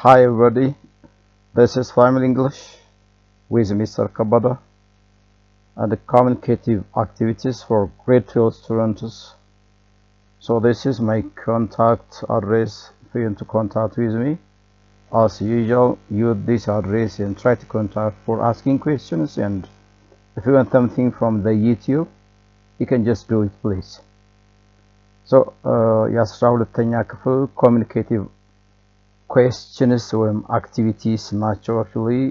Hi everybody, this is Family English with Mr. Kabada and the communicative activities for grade 12 students. So this is my contact address for you to contact with me. As usual, use this address and try to contact for asking questions, and if you want something from the YouTube, you can just do it please. So የአስራ ሁለተኛ ክፍል communicative questions or activities ናቸው. Actually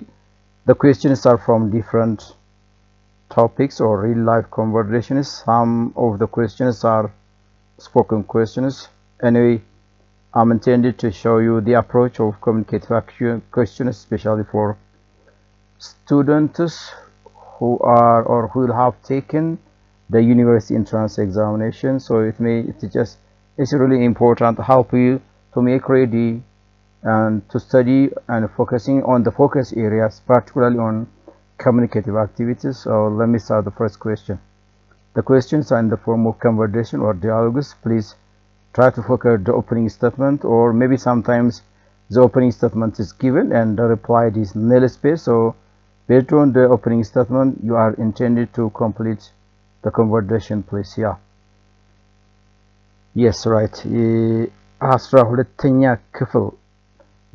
the questions are from different topics or real life conversations. Some of the questions are spoken questions. Anyway, I'm intended to show you the approach of communicative questions, especially for students who are or who will have taken the university entrance examination. So it's really important to help you to make ready and to study and focusing on the focus areas, particularly on communicative activities. So let me start the first question. The questions are in the form of conversation or dialogues. Please try to focus the opening statement, or maybe sometimes the opening statement is given and the reply is nil space. So based on the opening statement, you are intended to complete the conversation, please. Yeah. Yes, right. አስራ ሁለተኛ ክፍል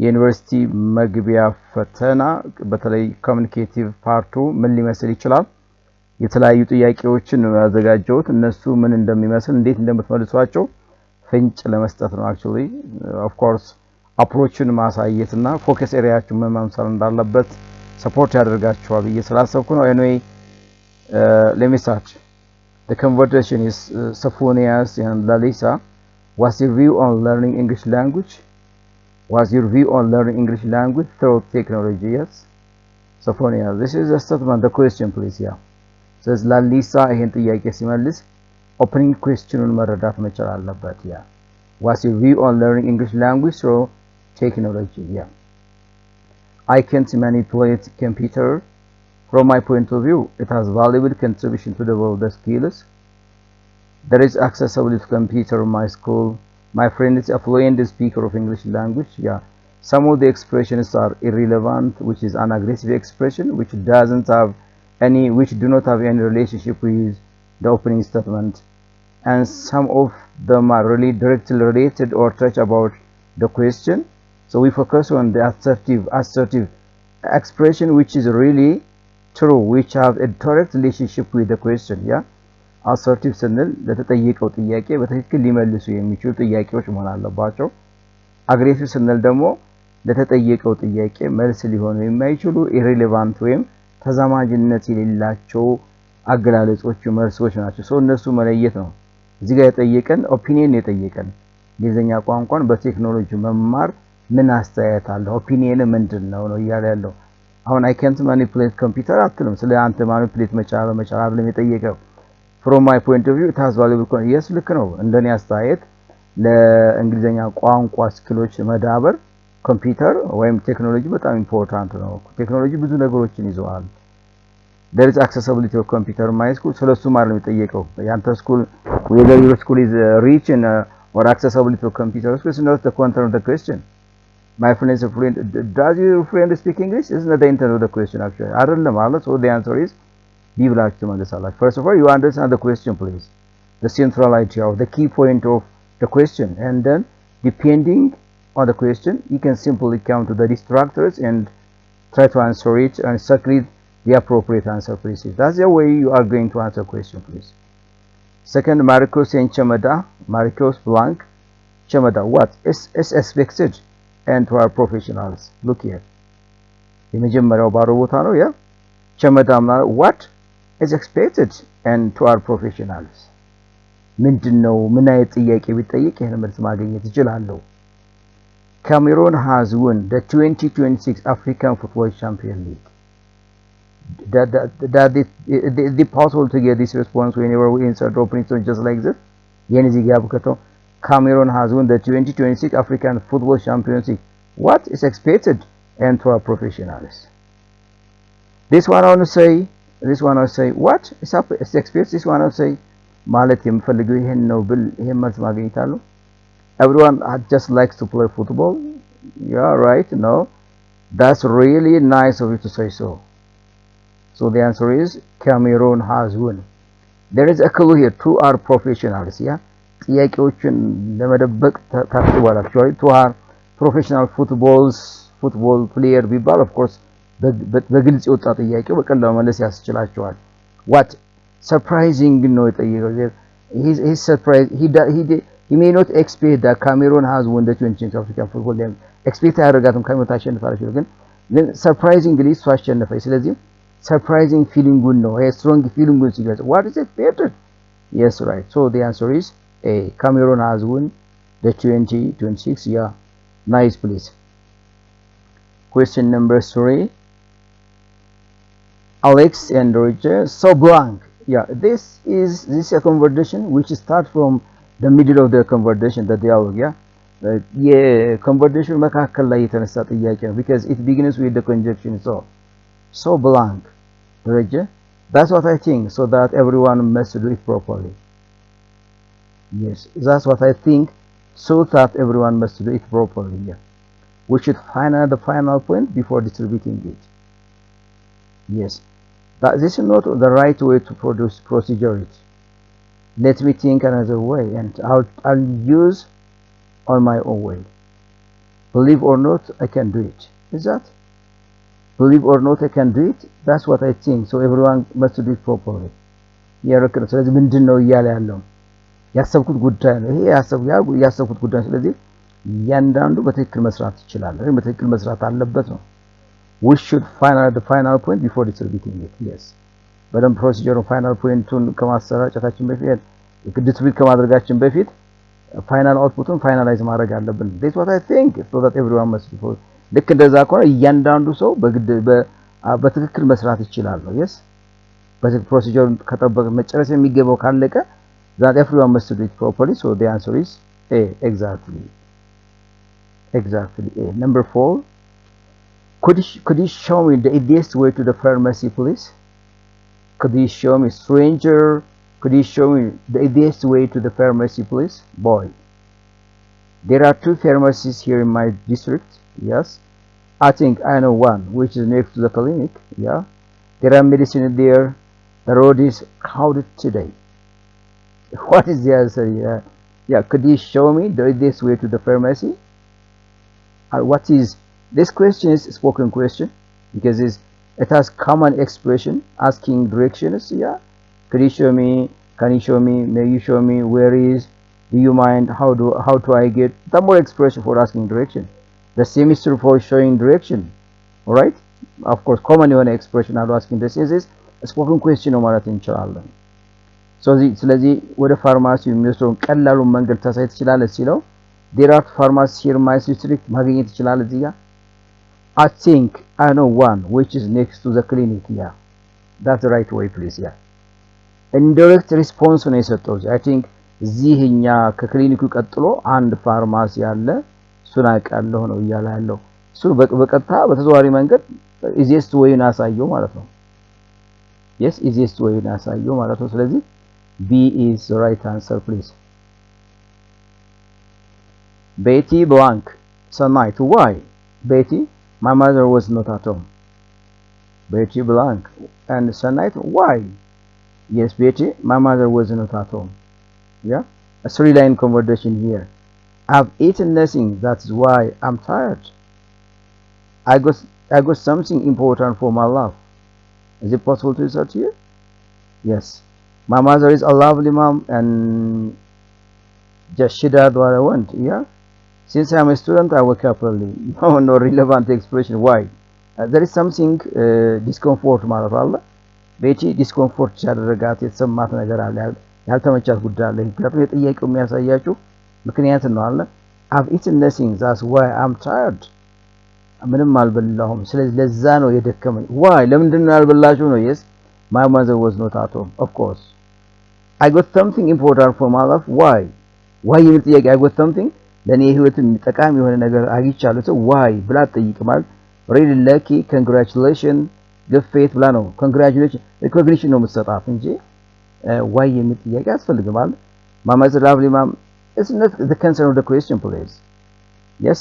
የዩኒቨርሲቲ መግቢያ ፈተና በተለይ ኮሚኒኬቲቭ ፓርቱ ምን ሊመስል ይችላል? የተለያዩ ጥያቄዎችን ነው ያዘጋጀሁት። እነሱ ምን እንደሚመስል እንዴት እንደምትመልሷቸው ፍንጭ ለመስጠት ነው። actually of course አፕሮችን ማሳየትና ፎከስ ኤሪያችሁ ምን መምሰል እንዳለበት ሰፖርት ያደርጋችኋል ብዬ ስላሰብኩ ነው። anyway, let me start. The conversation is Sophonias and Lalisa. What's your view on learning English language? What's your view on learning English language through technology? Yes. Sophonia, this is a statement. The question, please. Yeah. Says Lalisa ይሄን ጥያቄ ሲመልስ opening questionን መረዳት መቻል አለበት. Yeah. What's your view on learning English language through technology? Yeah. I can't manipulate computer. From my point of view, it has valuable contribution to the world skills. There is accessibility to computer in my school. My friend is a fluent speaker of English language. Yeah. Some of the expressions are irrelevant, which is an aggressive expression, which do not have any relationship with the opening statement. And some of them are really directly related or touch about the question. So we focus on the assertive expression, which is really true, which have a direct relationship with the question. Yeah. assertive ስንል ለተጠየቀው ጥያቄ በትክክል ሊመልሱ የሚችሉ ጥያቄዎች መሆን አለባቸው። aggressive ስንል ደግሞ ለተጠየቀው ጥያቄ መልስ ሊሆኑ የማይችሉ irrelevant ወይም ተዛማጅነት የሌላቸው አገላለጾች መልሶች ናቸው። ሰው እነሱ መለየት ነው። እዚህ ጋር የጠየቀን ኦፒኒየን የጠየቀን እንግሊዘኛ ቋንቋን በቴክኖሎጂ መማር ምን አስተያየት አለ? ኦፒኒየን ምንድነው ነው እያለ ያለው። አሁን I can't manipulate computer አትልም። ስለ አንተ manipulate መቻል አይደለም የጠየቀው። From my point of view, it has valuable. Yes, ልክ ነው። እንደኔ አስተያየት ለእንግሊዘኛ ቋንቋ ስኪሎች መዳበር ኮምፒውተር ወይም ቴክኖሎጂ በጣም ኢምፖርታንት ነው። ቴክኖሎጂ ብዙ ነገሮችን ይዘዋል። There is accessibility of computer in my school. ስለሱ ማለት ነው የጠየቀው። ያንተ ስኩል whether your school is rich in or accessibility of computer is not the content of the question. My friend is a friend. Does your friend speak English? Isn't that the intent of the question actually? አይደለም ማለት. So the answer is be black to understand. First of all, you understand the question, please. The central idea or the key point of the question, and then depending on the question, you can simply come to the distractors and try to answer it and secrete the appropriate answer, please. That's the way you are going to answer question, please. Second, Marcos and Chamada. Marcos blank Chamada. What is expected and to our professionals? Look here. የመጀመሪያው ባሮ ቦታ ነው ያ Chamada what is expected and to our professionals. ምንድነው ምን አይነት ጥያቄ ቢጠይቅ ይሄን መልስ ማግኘት ይችላልው? Cameroon has won the 2026 African Football Champion League. That the possible to get this response whenever we insert opening so just like this. ይሄን እዚህ ጋር ብከተው Cameroon has won the 2026 African Football Champions League. What is expected and to our professionals? This one I want to say what is expected. This one I want to say ማለት የምፈልገው ይሄን ነው ብል ይሄን መልስ ማግኘታለሁ። Everyone just likes to play football. Yeah, right. No, that's really nice of you to say so. So the answer is Cameroon has won. There is a clue here. Two are professionals. Yeah. ጥያቄዎችን ለመደበቅ ታስቧል actually two are professional football player ቢባል of course በግልጽ የወጣ ጥያቄው በቀላሉ መመለስ ያስችላቸዋል what surprising ነው የጠየቀው he's surprised he may not expect that Cameroon has won the 20th African football game expect ያደርጋትም ካሜሮን ታሸንፋለች ግን surprisingly እሱ አሸነፈች ስለዚህ surprising feeling ነው strong feeling ሲገልጽ what is expected yes right so the answer is A. Cameroon has won the 2026. Yeah, nice, please. Question number 3. Alex and Roger. So blank. Yeah, this is a conversation which starts from the middle of the conversation, the dialogue. Yeah, conversation መካከል ላይ የተነሳ ጥያቄ ነው because it begins with the conjunction so blank. Roger. That's what I think, so that everyone must do it properly. Yes, that's what I think, so that everyone must do it properly. Yeah. We should find out the final point before distributing it. Yes, but this is not the right way to procedure it. Let me think another way, and I'll use on my own way. Believe or not, I can do it. Is that? Believe or not, I can do it. That's what I think. So everyone must do it properly. Yeah, okay. So let's begin now. Yeah, ያሰብኩት ጉዳይ ነው ይሄ ያሰብኩት ጉዳይ ስለዚህ ያንዳንዱ በትክክል መስራት ይችላል በትክክል መስራት አለበት ነው we should find out the final point before distributing it yes በደም ፕሮሲጀሩ ፋይናል ፖይንቱን ከማሰራጨታችን በፊት ዲስትሪቢዩት ከማድረጋችን በፊት ፋይናል አውትፑቱን ፋይናላይዝ ማድረግ አለብን that's what I think so that everyone must do ልክ እንደዛ ከሆነ እያንዳንዱ ሰው በትክክል መስራት ይችላል ነው yes በዚህ ፕሮሲጀሩን ከጠበቀ መጨረስ የሚገባው ካለቀ that everyone must do it properly so the answer is A exactly A number 4 could you show me the easiest way to the pharmacy please could you show me stranger could you show me the easiest way to the pharmacy please boy there are 2 pharmacies here in my district yes I think I know one which is next to the clinic yeah there are medicine there the road is crowded today what is the answer yeah could you show me this way to the pharmacy what is this question is a spoken question because it has common expression asking directions yeah could you show me can you show me may you show me where is do you mind how do I get the more expression for asking direction the same is true for showing direction all right of course common one expression how to asking this is a spoken question ማለት እንችላለን ስለዚህ ወደ ፋርማሲው የሚወስደውን ቀላሉን መንገድ ታሳይ ትችላለህ ሲለው ዴራት ፋርማሲ here my district ማግኘት ይችላል እዚህ ጋር I think I know one which is next to the clinic yeah that's the right way please yeah indirect response ነው የሰጠው I think እዚህኛ ከክሊኒኩ ቀጥሎ አንድ ፋርማሲ አለ እሱን አውቃለሁ ነው እያለ ያለው እሱ በቀጥታ በተዘዋዋሪ መንገድ easiest way አሳየው ማለት ነው yes easiest way አሳየው ማለት ነው ስለዚህ B is the right answer please Betty blank Sanite why Betty my mother was not at home Betty blank and Sanite why yes Betty my mother was not at home yeah a 3-line conversation here I've eaten nothing that's why I'm tired I got something important for my love is it possible to insert here yes my mother is a lovely mom and just she did what I want yeah since I'm a student I wake up early no relevant expression why there is something discomfort ማለት አለ ቤቲ ዲስኮምፎርት ያደረጋት የተሰማት ነገር አለ ያልተመቻት ጉዳይ አለ ምክንያቱም የጥያቄው የሚያሳያችሁ ምክንያት ነው አለ I've eaten nothing that's why I'm tired ምንም አልበላሁም ስለዚህ ለዛ ነው የደከመኝ why ለምንድን ነው ያልበላችሁ ነው yes my mother was not at home of course I got something important for my life why የሚል ጥያቄ I got something ለኔ ህይወት ጠቃሚ የሆነ ነገር አግኝቻለሁ why ብላ ጠይቅ ማለት really lucky congratulations good faith ብላ ነው congratulations recognition ነው የምትሰጣት እንጂ why የሚል ጥያቄ አስፈልግም ማለት my mother lovely mom it's not the concern of the question please yes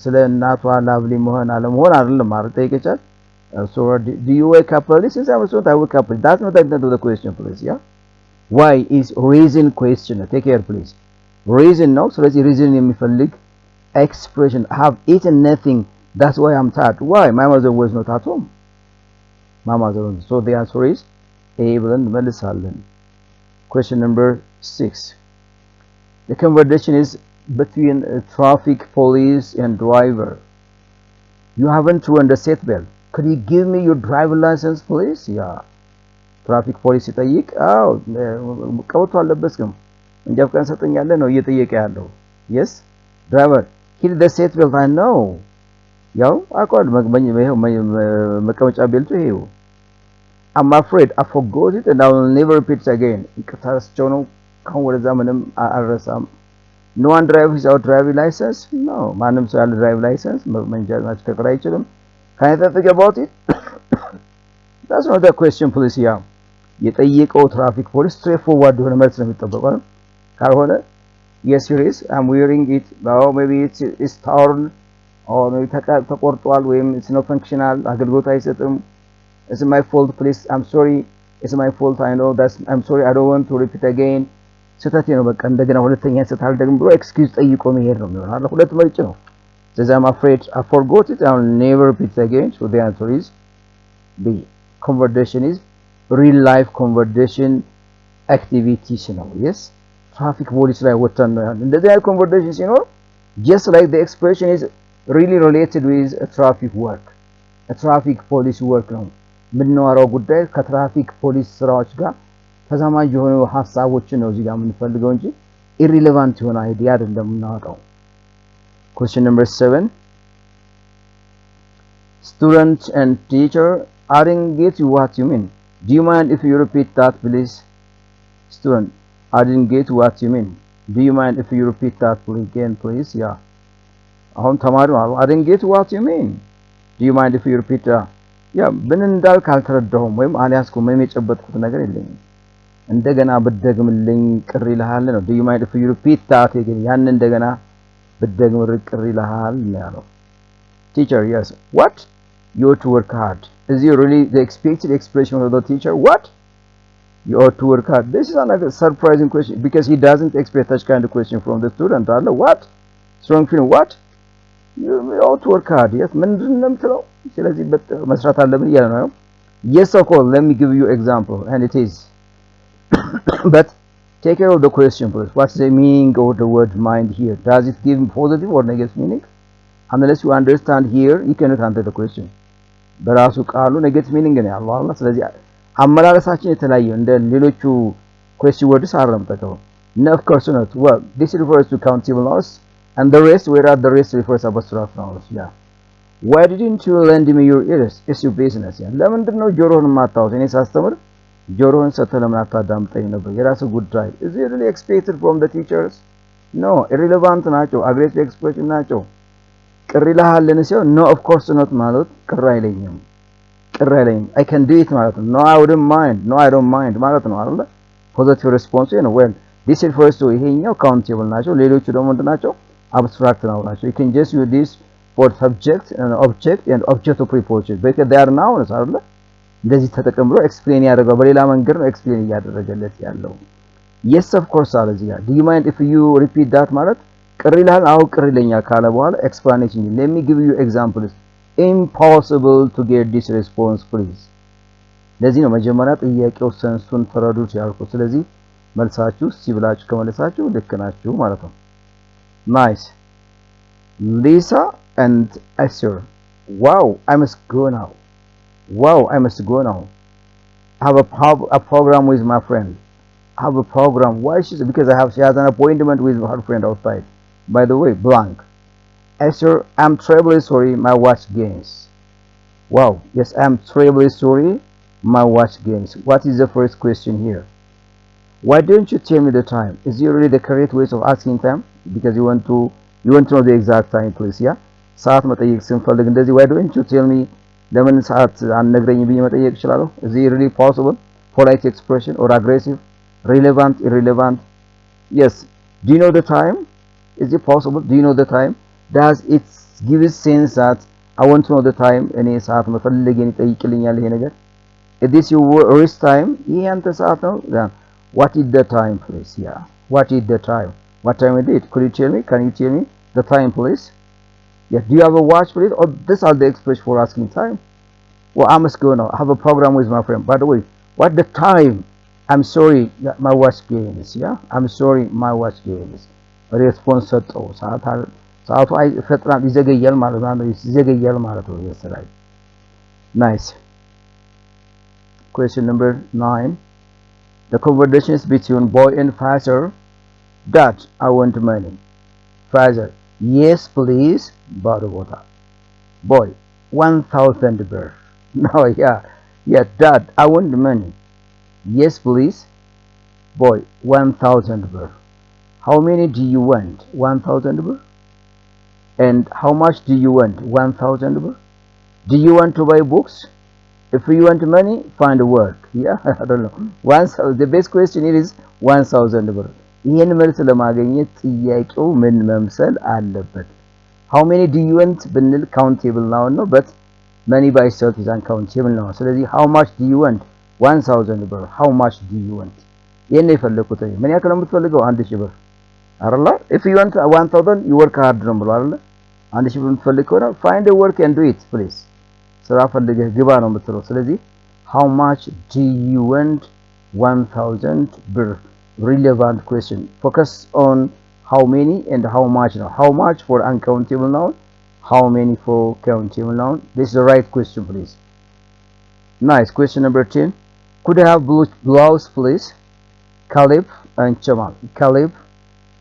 ስለ እናቷ ላቭሊ መሆን አለመሆን አይደለም ማለት ጠይቀቻል so do you wake up early since I was told I wake up early. That's not the intent of the question please. Yeah, why is reason question. Take care please. Reason ነው ስለዚህ reason የሚፈልግ expression. I have eaten nothing, that's why I'm tired. Why? My mother was not at home. My mother was. So the answer is A ብለን እንመልሳለን. Question number 6. The conversation is between a traffic police and driver. You haven't run the seatbelt. Could you give me your driver license please? Yeah. Traffic police ይጠይቅ አው ቀውቶ አለበስከም እንጃ ፍቃድ ሰጠኛለህ ነው እየጠየቀ ያለው. Yes driver hit the seatbelt. I know. ያው አቋል መቀመጫ ቤልቱ ይሄው. I'm afraid I forgot it and I will never repeat it again. ይቅርታቸው ነው ካሁን ወደዛ ምንም አልረሳም. No one drives without driving license. No, ማንም ሰው ያለ drive license መንጃ ማሽከርከር አይችልም. Can I think about it? That's not the question please. Yeah, የጠየቀው ትራፊክ ፖሊስ straight forward የሆነ መልስ ነው የሚጠበቀው ካልሆነ yes here is I'm wearing it. Now maybe it's torn or maybe ተቆርጧል ወይም it's not functional አገልግሎት አይሰጥም. It's my fault please. I'm sorry. It's my fault. I know that's I'm sorry. I don't want to repeat again. ስህተቴ ነው በቃ እንደገና ሁለተኛ ስህተት አልደግም ብሎ ኤክስኪውዝ ጠይቆ መሄድ ነው የሚሆነው አይደል? ሁለት መልጭ ነው. ስለዚህ I'm afraid I forgot it. I'll never repeat it again. So the answer is B. Conversation is real life conversation activities ነው. Yes, traffic police ላይ ወጣን ነው ያለው. እንደዚህ አይነት conversation ሲኖር just like the expression is really related with a traffic work. A traffic police work ነው. ምንዋራው ጉዳይ ከትራፊክ ፖሊስ ስራዎች ጋር ተዛማጅ የሆኑ ሐሳቦችን ነው እዚህ ጋር የምንፈልገው እንጂ irrelevant የሆነ አይዲያ አይደለም እናወጣው. Question number 7. Student and teacher, I didn't get what you mean. Do you mind if you repeat that please? Student, I didn't get what you mean. Do you mind if you repeat that again please? Yeah. አሁን ተማሪው I didn't get what you mean. Do you mind if you repeat that? ያ ምን እንዳልክ አልተረዳሁም ወይም አልያዝኩም ወይም የጨበጥኩት ነገር የለኝም እንደገና ብትደግምልኝ ቅር ይልሃል ነው. Do you mind if you repeat that again? ያን እንደገና ብትደግም ቅር ይልሃል ነው ያለው. Teacher, yes. What? You ought to work hard. Is it really the expected expression of the teacher? What? You ought to work hard. This is another surprising question because he doesn't expect such kind of question from the student. What? Strong feeling. What? You ought to work hard. Yes. ምንድን ነው የምትለው? ስለዚህ መስራት አለብን እያለ ነው. Yes of course, let me give you example and it is but take care of the question please. What's the meaning of the word mind here? Does it give positive or negative meaning? Unless you understand here you cannot answer the question. በራሱ ቃሉ negative meaning ነው ያለው አይደል? ስለዚህ አመላለሳችን የተለያየ እንደ ሌሎቹ question words አረምጠው. No of course not. Well, this refers to countable nouns and the rest whereas the rest refers to abstract nouns. Yeah. Why didn't you lend me your ears? It's your business. Yeah. ለምንድን ነው ጆሮህን ማታውስ? እኔ ሳስተምር ጆሮህን ሰጥተህ ለምን አታዳምጠኝ ነበር? የራስህ ጉዳይ. Is it really expected from the teachers? No, irrelevant ናቸው. aggressive expression ናቸው. ቅር ይልሃልን ሲሆን no of course not ማለት ቅር አይለኝም. ቅር አይለኝም. I can do it ማለት ነው. No, I wouldn't mind. No, I don't mind ማለት ነው አይደል? positive response ነው. Well, this refers to ይሄኛው countable ናቸው. ሌሎቹ ደግሞ ምንድን ናቸው? abstract ናቸው. You can just use this for subject and object and object of preposition because they are nouns አይደል? እንደዚህ ተጠቅም ብሎ ኤክስፕሌን ያደርጋል በሌላ መንገድ ነው ኤክስፕሌን ያደረገለት ያለው. yes of course አለ እዚህ ጋር. do you mind if you repeat that ማለት ቅር ይልሃል? አው ቅር ይለኛል ካለ በኋላ explanation. let me give you examples. impossible to get this response please. ለዚህ ነው መጀመሪያ ጥያቄው ሰንሱን ተረዱት ያልኩት። ስለዚህ መልሳችሁ ሲብላችሁ ከመለሳችሁ ልክ ናችሁ ማለት ነው. nice. Lisa and Esther. Wow, I must go now. Wow, I must go now. I have a program with my friend. I have a program. Why? Because she has an appointment with her friend outside. By the way, blank. Esther, I'm terribly sorry my watch gains. Wow, yes, I'm terribly sorry my watch gains. What is the first question here? Why don't you tell me the time? Is it really the correct way of asking time? Because you want to know the exact time please. Yeah, ሰዓት መጠየቅ ስንፈልግ እንደዚህ why don't you tell me ለምን ሰዓት አንነግረኝ ብዬ መጠየቅ እችላለሁ? is it really possible? polite expression or aggressive? relevant, irrelevant? Yes. Do you know the time? Is it possible? Do you know the time? does it give a sense that I want to know the time እኔ ሰዓት መፈለጌን ይጠይቅልኛል ይሄ ነገር is this your wrist time ይሄ አንተ ሰዓት ነው what is the time please yeah what is the time what time is it could you tell me can you tell me the time please yeah do you have a watch please or these are the expressions for asking time well I must go now I have a program with my friend by the way what the time I'm sorry my watch games yeah I'm sorry my watch games response ሰጠው ሰዓቱ ፈጥራን ይዘገያል ማለት ነው ይዘገያል ማለት ነው yesterday nice question number 9 the conversations between boy and father dad I want money father yes please bother water boy 1000 birr no yeah dad I want money yes please boy 1000 birr how many do you want 1000 birr and how much do you want 1000 birr do you want to buy books if you want money find work yeah I don't know the best question is 1000 birr ይሄን መልስ ለማግኘት ጥያቄው ምን መምሰል አለበት how many do you want ብንል countable now no but money by itself is uncountable now ስለዚህ how much do you want 1000 birr how much do you want ይሄን የፈለኩት ምን ያክል ነው የምትፈልገው 1000 ብር አይደል if you want 1000 you work hard ነው ብሎ አይደል 1000 ብር የምትፈልገው ነው find a work and do it please ስራ ፈልገህ ግባ ነው የምትለው ስለዚህ how much do you want 1000 birr relevant question focus on how many and how much now how much for uncountable noun how many for countable noun this is the right question please nice question number 10 could I have blue blouse please Caleb and Jamal Caleb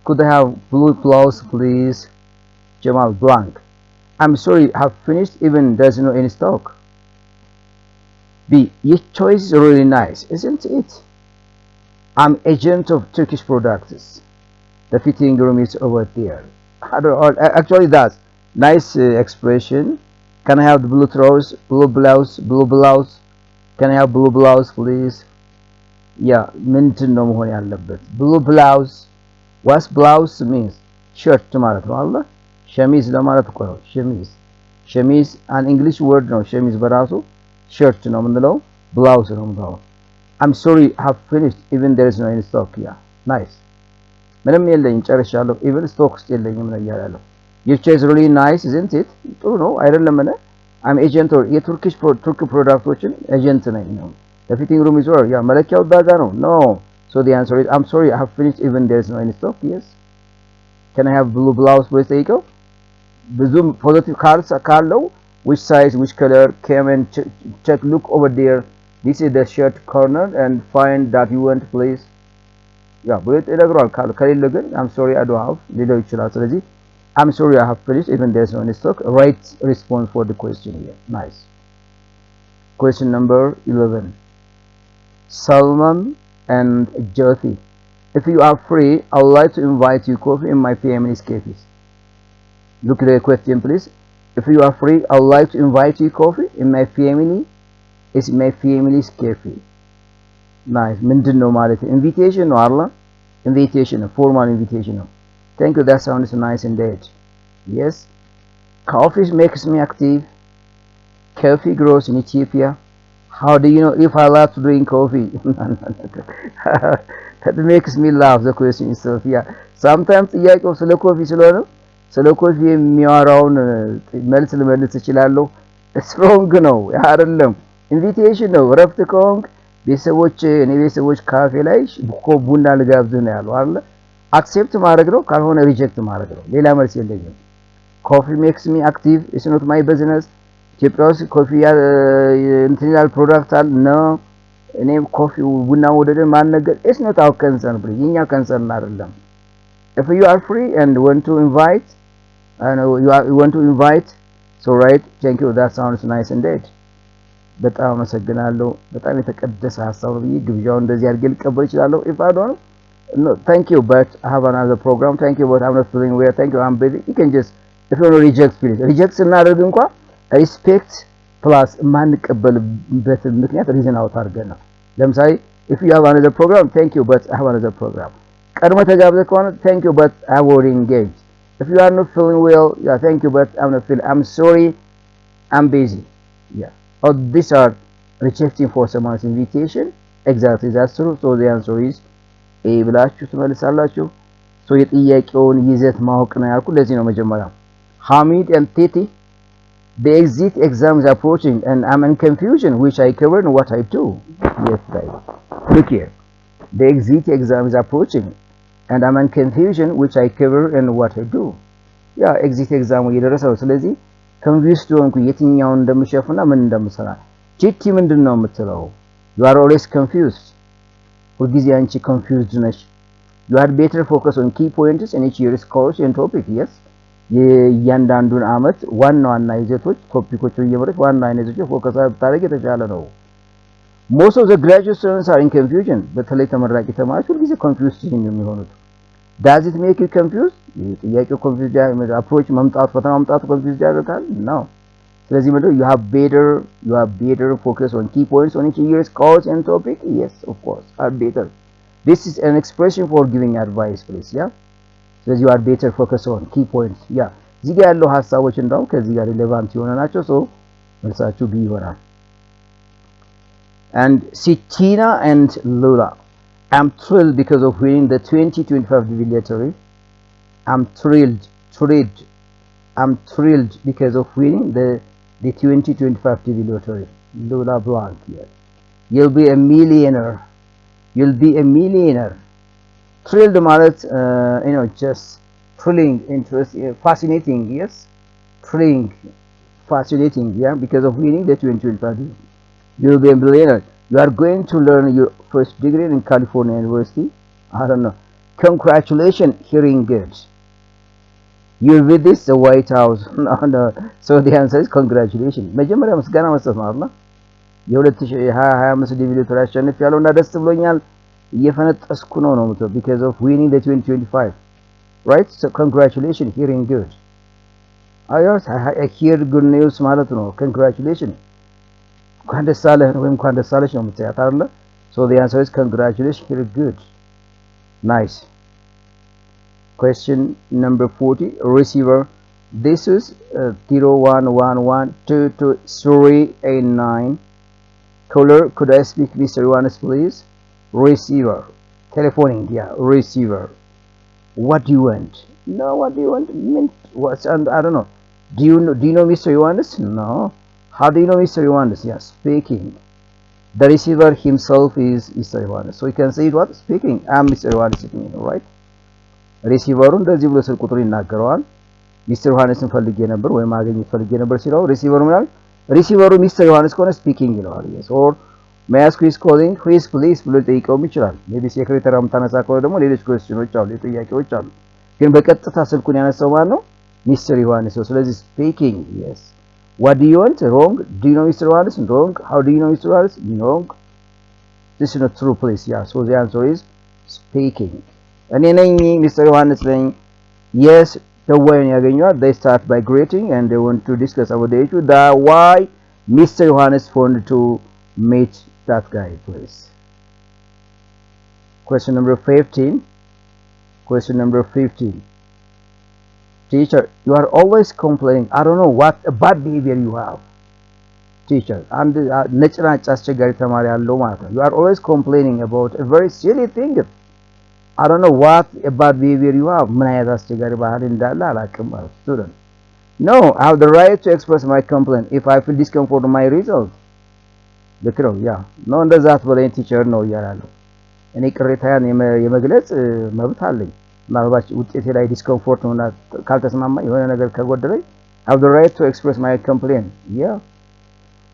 could I have blue blouse please Jamal blank I'm sorry have finished even there's no in stock B your choice is really nice isn't it I'm agent of Turkish products the fitting room is over there I don't know, actually that's nice expression can I have the blue trousers blue blouse can I have blue blouse please yeah ምንድን ነው መሆን ያለበት blue blouse what's blouse means shirt ማለት ነው አይደል ሸሚዝ ለማለት እኮ ነው ሸሚዝ an English word ነው ሸሚዝ በራሱ shirt ነው የምንለው blouse ነው የምንለው I'm sorry have finished even there is no in stock yeah nice ምንም የለኝም ጨርሻለሁ even stock ውስጥ የለኝም ነው ያለው your choice really nice isn't it ጥሩ ነው አይደለም እኔ I'm agent or የቱርኪሽ ፕሮዳክቶችን ኤጀንት ነኝ ነው the fitting room is where yeah መለኪያው ዳጋ ነው no so the answer is I'm sorry I have finished even there is no in stock yes can I have blue blouse please take it ብዙም positive cards ካለው which size which color came and check look over there this is the shirt corner and find that you want please yeah but ይነግሯል ከሌለ ግን I'm sorry I don't have ሊለው ይችላል ስለዚህ I'm sorry I have finished even there's no in stock right response for the question here nice question number 11 Salman and Jyoti if you are free I would like to invite you coffee in my family's cafe look at the question please if you are free I would like to invite you coffee in my family is my family's cafe nice ምንድነው ማለት invitation ነው አይደል invitation formal invitation ነው thank you that sounds nice indeed yes coffee makes me active coffee grows in Ethiopia how do you know if I love to drink coffee that makes me laugh the question itself yeah sometimes ጥያቄው ስለ ኮፊ ስለሆነ ስለ ኮፊ የሚያወራውን መልስ ልመልስ እችላለሁ strong ነው አይደለም invitation ነው ረፍት ከሆንክ ቤተሰቦች እኔ ቤተሰቦች ካፌ ላይ ቡና ልጋብዝ ነው ያለው አይደል አክሴፕት ማድረግ ነው ካልሆነ ሪጀክት ማድረግ ነው ሌላ መልስ የለኝም coffee makes me active it's not my business ኢትዮጵያ ውስጥ ኮፊ ኢንተርናል ፕሮዳክት አለ ነው እኔ ኮፊ ቡና ወደደ ማን ነገር it's not our concern please የኛ concern አይደለም if you are free and want to invite you want to invite so right thank you that sounds nice indeed በጣም አመሰግናለሁ በጣም የተቀደሰ ሐሳብ ነው ግብዣው እንደዚህ አድርጌ ልቀበል ይችላልው if I don't no thank you but I have another program thank you but I'm not feeling well thank you I'm busy you can just if you reject please reject ስናደርግ እንኳን respect plus ማንቀበልበት ምክንያት reason out አድርገና ለምሳሌ if you have another program thank you but I have another program ቀድሞ ተጋብዘ ከሆነ thank you but I already engaged If you are not feeling well, yeah, thank you, but I'm not feeling. I'm sorry, I'm busy. Yeah. Or these are rejecting for someone's invitation. Exactly, that's true. So the answer is A ብላችሁ ትመልሳላችሁ። ሶ የጥያቄውን ይዘት ማወቅ ነው ያልኩ። ለዚህ ነው መጀመሪያ Hamid and Titi, the exit exam is approaching and I'm in confusion which I cover and what I do. Yes, guys. Look here. The exit exam is approaching and I'm in confusion which I cover and what I do. ያ ኤግዚት ኤግዛሙ እየደረሰ ነው። ስለዚህ ኮንፊውዝድ ሆንኩ የትኛውን እንደምሸፍና ምን እንደምሰራ። ቲቲ ምንድነው የምትለው? you are always confused. ሁልጊዜ አንቺ ኮንፊውዝድ ነሽ። you had better focus on key points in each year's course and topic. yes የእያንዳንዱን አመት ዋና ዋና ይዘቶች ቶፒኮቹ እየመረጥሽ ዋና ዋና ይዘቶች ፎከስ አድርገሽ የተሻለ ነው። most of the graduate students are in confusion. በተለይ ተመራቂ ተማሪዎች ሁልጊዜ ኮንፊውዝድ የሚሆኑት። does it make you confused? ጥያቄው ኮንፊውዝድ አፕሮች መምጣት ፈተና መምጣት ኮንፊውዝድ ያደርጋል? no. ስለዚህ ምንድነው you have better focus on key points on each year's course and topic. yes, of course, are better. This is an expression for giving advice, please. yeah, ስለዚህ you are better focus on key points. yeah, እዚህ ጋር ያለው ሐሳቦች እንደው ከዚህ ጋር ሪሌቫንት የሆነ ናቸው። so መልሳችሁ ቢ ይሆናል። and Sitina and Lula, I'm thrilled because of winning the 2025 DV lottery. I'm thrilled because of winning the 2025 DV lottery. Lula Blanc here. You'll be a millionaire. Thrilled ማለት just thrilling, interest, fascinating. yes, thrilling, fascinating. yeah, because of winning the 2025 DV. You'll be a millionaire. You are going to learn your first degree in California University. I don't know. Congratulations, hearing good. You'll visit the White House. no. So the answer is congratulations. መጀመሪያ ምስጋና መስጠት ነው አይደል? የ2025 ዲቪ ሎተሪ አሸንፍ ያለውና ደስ ብሎኛል እየፈነጠስኩ ነው because of winning the 2025. right? So congratulations, hearing good. I hear good news ማለት ነው congratulations. እንኳን ደስ አለህ ወይም እንኳን ደስ አለሽ ነው የምትያት አይደል? so the answer is congratulations, hearing good. nice. Question number 40, receiver. This is 0111223889. Caller, could I speak Mr. Yohannes, please? Receiver. Telephoning, yeah, receiver. What do you want? No, what do you want? What's, I don't know. Do you know Mr. Yohannes? No. How do you know Mr. Yohannes? Yeah, speaking. The receiver himself is Mr. Yohannes. So you can say it what? Speaking. I'm Mr. Yohannes speaking, right? ሪሲቨሩ እንደዚህ ብሎ ስልክ ቁጥሩ ይናገረዋል። ሚስተር ዮሐንስን ፈልጌ ነበር ወይ ማግኘት ፈልጌ ነበር ሲለው ሪሲቨሩ ምናል ሪሲቨሩ ሚስተር ዮሐንስ ከሆነ ስፒኪንግ ይለዋል። yes, or may I ask who is calling? who is please ብሎ ጠይቀውም ይችላል። ሜቢ ሴክሬታሪ አምታነሳ ከሆነ ደግሞ ሌሎች ኩዌስችኖች አሉ፣ ጥያቄዎች አሉ። ግን በቀጥታ ስልኩን ያነሳው ማን ነው? ሚስተር ዮሐንስ ነው። ስለዚህ ስፒኪንግ። yes. what do you want? wrong. do you know Mr. Yohannes? wrong. how do you know Mr. Yohannes? wrong. this is not true, please. yeah, so the answer is speaking. እኔ ነኝ ሚስተር ዮሐንስ ነኝ። yes, ደወሉን ያገኙት. they start by greeting and they want to discuss about the issue that why Mr. Yohannes wanted to meet that guy, please. question number 15. Teacher, you are always complaining. I don't know what a bad behavior you have. teacher, and ነጭናጭ አስቸጋሪ ተማሪ ያለው ማለት ነው. you are always complaining about a very silly thing. I don't know what about behavior you have. ምን አይነት አስቸጋሪ ባህሪ እንዳለ አላውቅም ማለት student. no, I have the right to express my complaint if I feel discomfort with my result. ልክ ነው። ያ ነው እንደዛ አትበለኝ ቲቸር ነው እያላለሁ። እኔ ቅሬታዬን የመግለጽ መብት አለኝ። ምናልባት ውጤቴ ላይ ዲስኮምፎርት ነው እና ካልተስማማ የሆነ ነገር ከጎደለኝ I have the right to express my complaint. yeah,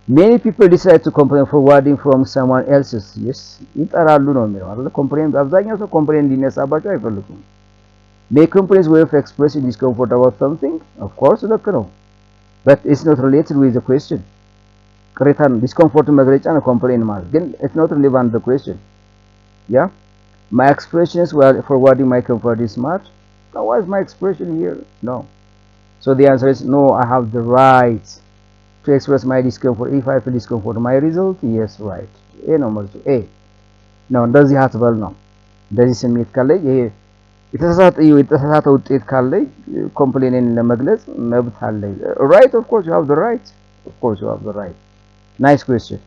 many people decide to complain forwarding from someone else's. yes, ይጠራሉ ነው የሚለው አይደል? ኮምፕሌን አብዛኛው ሰው ኮምፕሌን እንዲነሳባቸው አይፈልጉም። may complaints way of expressing discomfort about something. of course ልክ ነው, but it's not related with the question. ቅሬታን ዲስኮምፎርት መግለጫ ነው ኮምፕሌን ማለት, ግን it's not relevant to the question. yeah, my expressions were forwarding my comfort is smart. now what is my expression here? no. so the answer is no, I have the right to express my discomfort if I feel discomfort. my result? yes, right. A ነው መልሱ A ነው። እንደዚህ አትበል ነው። እንደዚህ ስሜት ካለ ይሄ የተሳሳተ ውጤት ካለኝ ኮምፕሌንን ለመግለጽ መብት አለኝ። right, of course you have the right. Of course you have the right. Nice question.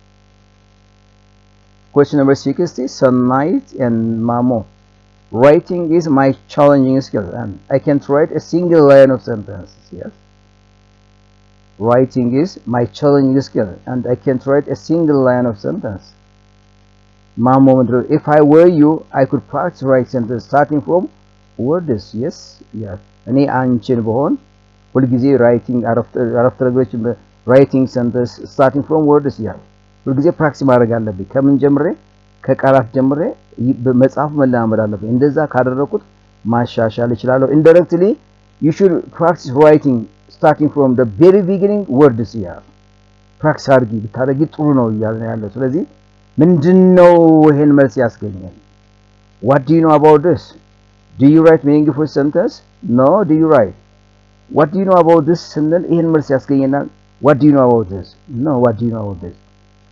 Question number 60. Sunlight and Mamo. Writing is my challenging skill and I can't write a single line of sentences. Yes. Writing is my challenging skill and I can't write a single line of sentence. Mamo, if I were you, I could practice write sentence starting from words. Yes. Yeah. እኔ አንቺን በሆን ሁልጊዜ writing አረፍተ ነገሮች writing sentence starting from words ያል ሁልጊዜ ፕራክቲስ ማድረግ አለብኝ። ከምን ጀምሬ? ከቃላት ጀምሬ በመጽሐፍ መለማመድ አለብኝ። እንደዛ ካደረኩት ማሻሻል እችላለሁ። Indirectly you should practice writing starting from the very beginning words ያል ፕራክቲስ አድርጊ ብታደርጊ ጥሩ ነው እያለ ያለው። ስለዚህ ምንድነው ይሄን መልስ ያስገኛል? What do you know about this? Do you write meaningful sentence? No. Do you write? What do you know about this? ስንል ይሄን መልስ ያስገኘናል። What do you know about this? No. What do you know about this?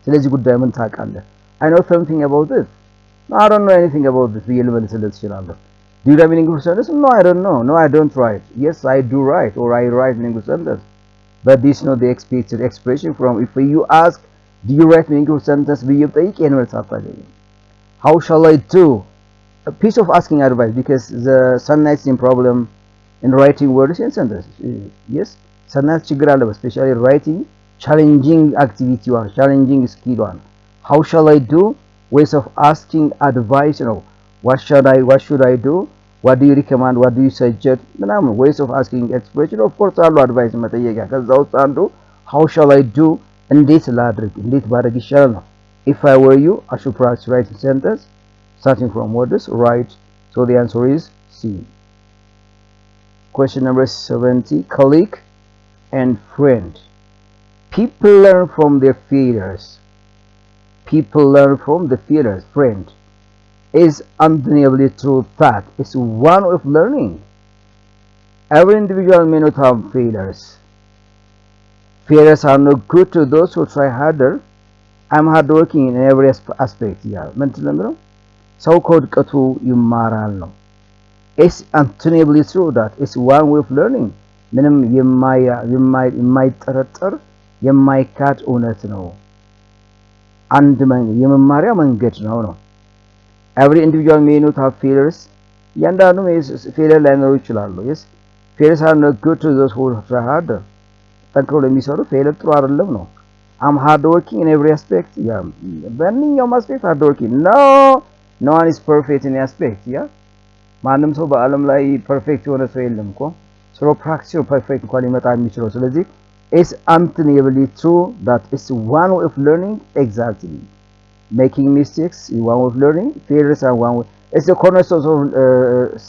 ስለዚህ ጉዳይ ምን ታውቃለህ? I know something about this. No, I don't know anything about this ብዬ ልመልስለት እችላለሁ። Do you write meaningful sentence? No, I don't know. No, I don't write. Yes, I do write or I write meaningful sentence. But this is not the expected expression from if you ask, do you write meaningful sentence ብዬ ብጠይቅ ይሄን መልስ አታገኝም። How shall I do? A piece of asking advice because the sunlight's in problem in writing words and sentences. Yes, sunlight ችግር አለበት especially writing challenging activity one, challenging skill one. How shall I do? Ways of asking advice, you know. What should I do? What do you recommend? What do you suggest? ምናምን ways of asking expression of course አሉ advice መጠየቂያ። ከዛ ውስጥ አንዱ how shall I do? እንዴት ላድርግ? እንዴት ባደርግ ይሻላል ነው። If I were you, I should practice writing sentence starting from words, right? So the answer is C. Question number 70. Colleague and friend. People learn from their failures. People learn from the failures. Friend is undeniably true that it's one way of learning. Every individual may not have failures. Failures are no good to those who try harder. I'm hardworking in every aspect. Yeah, ምንድን ነው? ሰው ከውድቀቱ ይማራል ነው። It's undeniably true that it's one way of learning. ምንም የማይጠረጠር የማይካድ እውነት ነው። አንድ የመማሪያ መንገድ ነው ነው። Every individual may not have failures. እያንዳንዱ ፌለር ላይኖሩ ይችላሉ። Yes, failures are not good to those who try harder. ጠንክሮ ለሚሰሩ ፌለር ጥሩ አይደለም ነው። I'm hardworking in every aspect. Yeah, በእንኛውም aspect hardworking. No one is perfect in aspect. Yeah, ማንም ሰው በአለም ላይ ፐርፌክት የሆነ ሰው የለም እኮ። ስለ ፕራክቲስ ፐርፌክት እንኳን ሊመጣ የሚችለው። ስለዚህ it's undeniably true that it's one way of learning. Exactly. Making mistakes is one way of learning. Failures are one way. It's the cornerstone of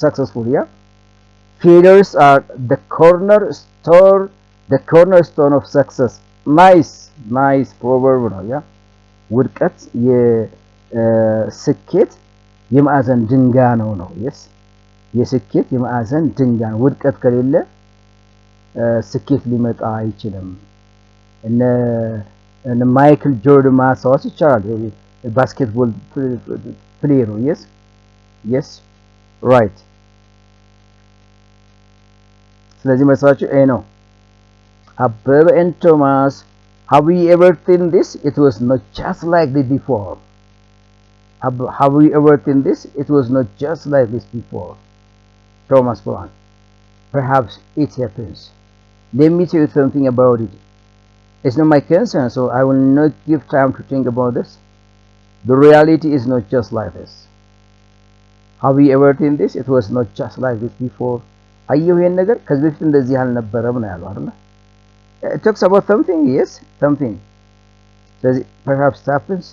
successful. Yeah, failures are the cornerstone of success. Nice proverb ነው። ያ ውድቀት የስኬት የማዕዘን ድንጋይ ነው። yes, የስኬት የማዕዘን ድንጋይ ነው። ውድቀት ከሌለ ስኬት ሊመጣ አይችልም። እነ ማይክል ጆርዳን ማስታወስ ይቻላል። ባስኬትቦል ፕሌየር ነው። yes, right. ስለዚህ መልሳችሁ ኤ ነው። Abebe and Thomas, have we ever seen this? It was not just like this before. Have we ever seen this? It was not just like this before. Thomas Brown, perhaps it happens. Let me tell you something about it. It's not my concern, so I will not give time to think about this. The reality is not just like this. Have we ever seen this? It was not just like this before. አየሁ ይሄን ነገር ከዚህ በፊት እንደዚህ አልነበረም ነው ያለው አይደል? It talks about something. Yes, something. ስለዚህ perhaps it happens.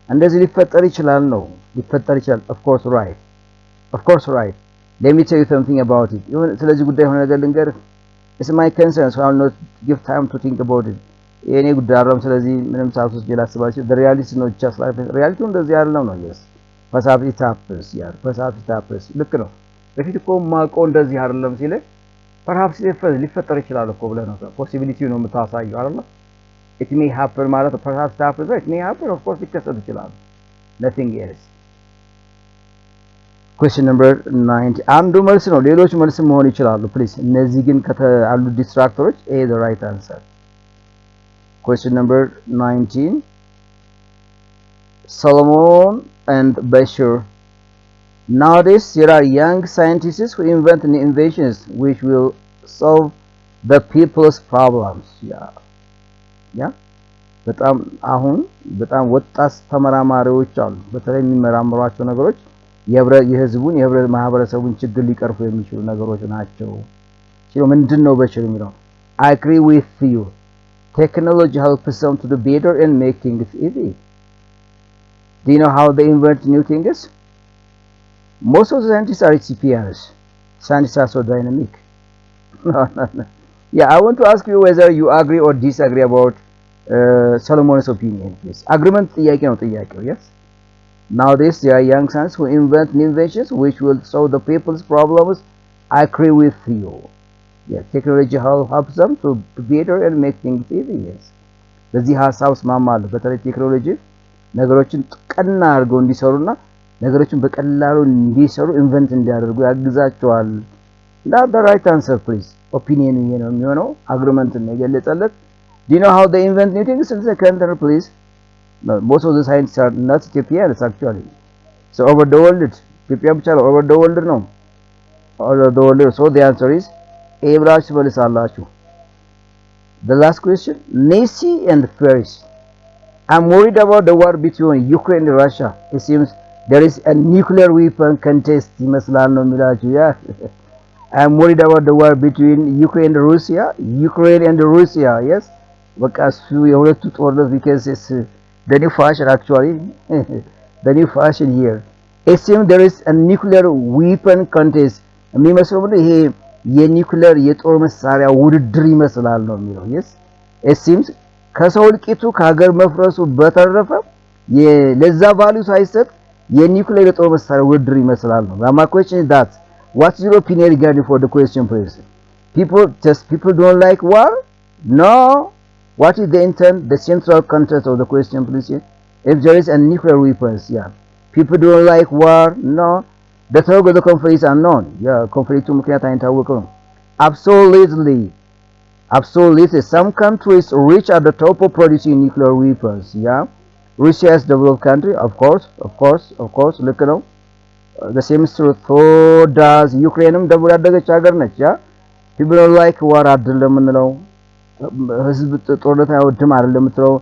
እንደዚህ ሊፈጠር ይችላል ነው። ሊፈጠር ይችላል. Of course right. Let me tell you something about it. ስለዚህ ጉዳይ የሆነ ነገር ልንገርህ። It's my concern, so I will not give time to think about it. የኔ ጉዳይ አይደለም። ስለዚህ ምንም ሰዓት ውስጥ ላስባችሁ። The reality is not just like this. reality እንደዚህ አይደለም ነው። Yes, perhaps it happens. Yeah, perhaps it happens. ልክ ነው። በፊት እኮ ማውቀው እንደዚህ አይደለም ሲለኝ perhaps ሊፈጠር ይችላል እኮ ብለህ ነው possibility ነው የምታሳየው አይደል? It may happen ማለት perhaps it happens. It may happen, of course ሊከሰት ይችላል. Nothing else. question number 90 አንዱ መልስ ነው ሌሎች መልስ መሆን ይችላሉ ፕሊዝ እነዚህ ግን ከተአሉ ዲስትራክተሮች a the right answer question number 19 Solomon and Bashir nowadays there are young scientists who invent new inventions which will solve the people's problems yeah በጣም አሁን በጣም ወጣት ተመራማሪዎች አሉ በተለይ የሚመራመሯቸው ነገሮች የህዝቡን የህብረ ማህበረሰቡን ችግር ሊቀርፉ የሚችሉ ነገሮች ናቸው ሲሉ ምንድነው በችል የሚለው I agree with you technology helps them to do better and make things easy do you know how they invent new things most of the scientists are experienced scientists are so dynamic yeah I want to ask you whether you agree or disagree about Solomon's opinion please agreement ጥያቄ ነው ጥያቄው yes nowadays there are young scientists who invent new inventions which will solve the people's problems I agree with you yeah technology helps them to better and make things easy yes በዚህ ሐሳብ ስማማለሁ በተለይ ቴክኖሎጂ ነገሮችን ቀና አድርገው እንዲሰሩና ነገሮችን በቀላሉ እንዲሰሩ ኢንቨንት እንዲያደርጉ ያግዛቸዋል that the right answer please opinion ይሄ ነው የሚሆነው agreement ነው የገለጸለት do you know how they invent new things in the country please no, most of the scientists are not Ethiopians actually so over the world Ethiopia ብቻ ነው over the world ነው over the world so the answer is a ብላችሁ መልሳላችሁ the last question Nancy and Paris I'm worried about the war between Ukraine and Russia it seems there is a nuclear weapon contest ይመስላል ነው የሚላችሁ yeah I'm worried about the war between Ukraine and Russia yes በቃ እሱ የሁለቱ ጦርነት because it's the new fashion actually the new fashion here it seems there is a nuclear weapon contest የሚመስለው ምን ይሄ የኒውክሌር የጦር መሳሪያ ውድድር ይመስላል ነው የሚለው yes it seems ከሰው ልቂቱ ከሀገር መፍረሱ በተረፈ ለዛ ቫልዩ ሳይሰጥ የኒውክሌር የጦር መሳሪያ ውድድር ይመስላል ነው my question is that what's your opinion regarding for the question please people don't like war no what is the intent the central content of the question please if there is a nuclear weapons yeah people don't like war no the target of the conflict is unknown yeah conflict ምክንያት አይታወቅም absolutely some countries reach at the top of producing nuclear weapons yeah Russia is a developed country of course look at the same is true for does Ukraine ደቡብ ያደገች ሀገር ነች yeah people don't like war አይደለም ምንለው ህዝብ ጦርነት አይወድም አይደለም ምትለው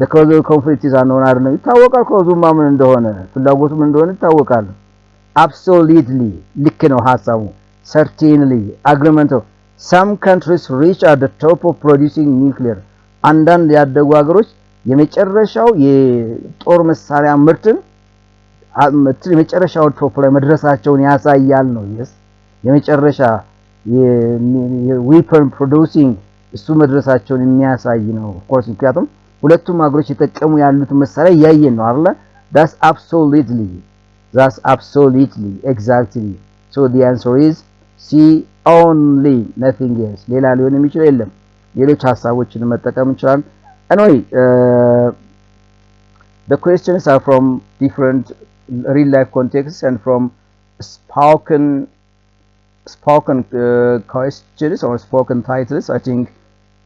the cause of conflict is unknown አይደለም ይታወቃል ኮዙማ ምን እንደሆነ ፍላጎቱ ምን እንደሆነ ይታወቃል absolutely ልክ ነው ሐሳቡ certainly agreement some countries reach at the top of producing nuclear አንዳንድ ያደጉ ሀገሮች የመጨረሻው የጦር መሳሪያ ምርትን የመጨረሻው ቶፕ ላይ መድረሳቸውን ያሳያል ነው yes የመጨረሻ weapon producing እሱ መድረሳቸውን የሚያሳይ ነው of course ምክንያቱም ሁለቱም ሀገሮች የተጠቀሙ ያሉት መሳሪያ ያየን ነው አይደል that's absolutely exactly so the answer is C only nothing else ሌላ ሊሆን የሚችል የለም ሌሎች ሐሳቦችን መጠቀም እንችላለን anyway the questions are from different real life contexts and from spoken questions or spoken titles I think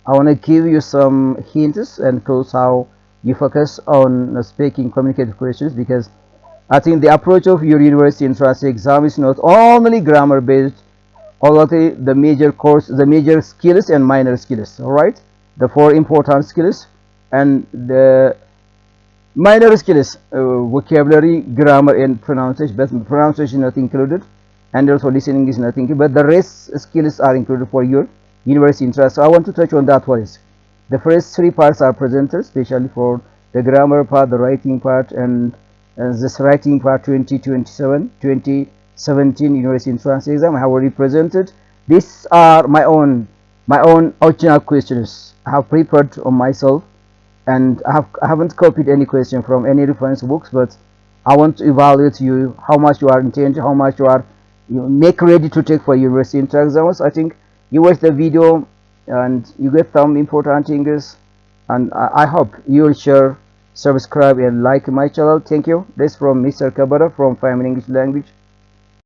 I want to give you some hints and tools how you focus on speaking communicative questions because I think the approach of your university entrance exam is not only grammar based although the major skills and minor skills all right the four important skills and the minor skills vocabulary grammar and pronunciation but pronunciation is not included and also listening is not included but the rest skills are included for your university interest so I want to touch on that one is the first three parts are presented especially for the grammar part the writing part and this writing part 2017 university entrance exam I have already presented these are my own original questions I have prepared on myself and I haven't copied any question from any reference books but I want to evaluate you how much you are intent how much you are make ready to take for university entrance exams I think you watch the video and you get some important things and I hope you will share subscribe and like my channel thank you this from Mr. Kabara from Family English Language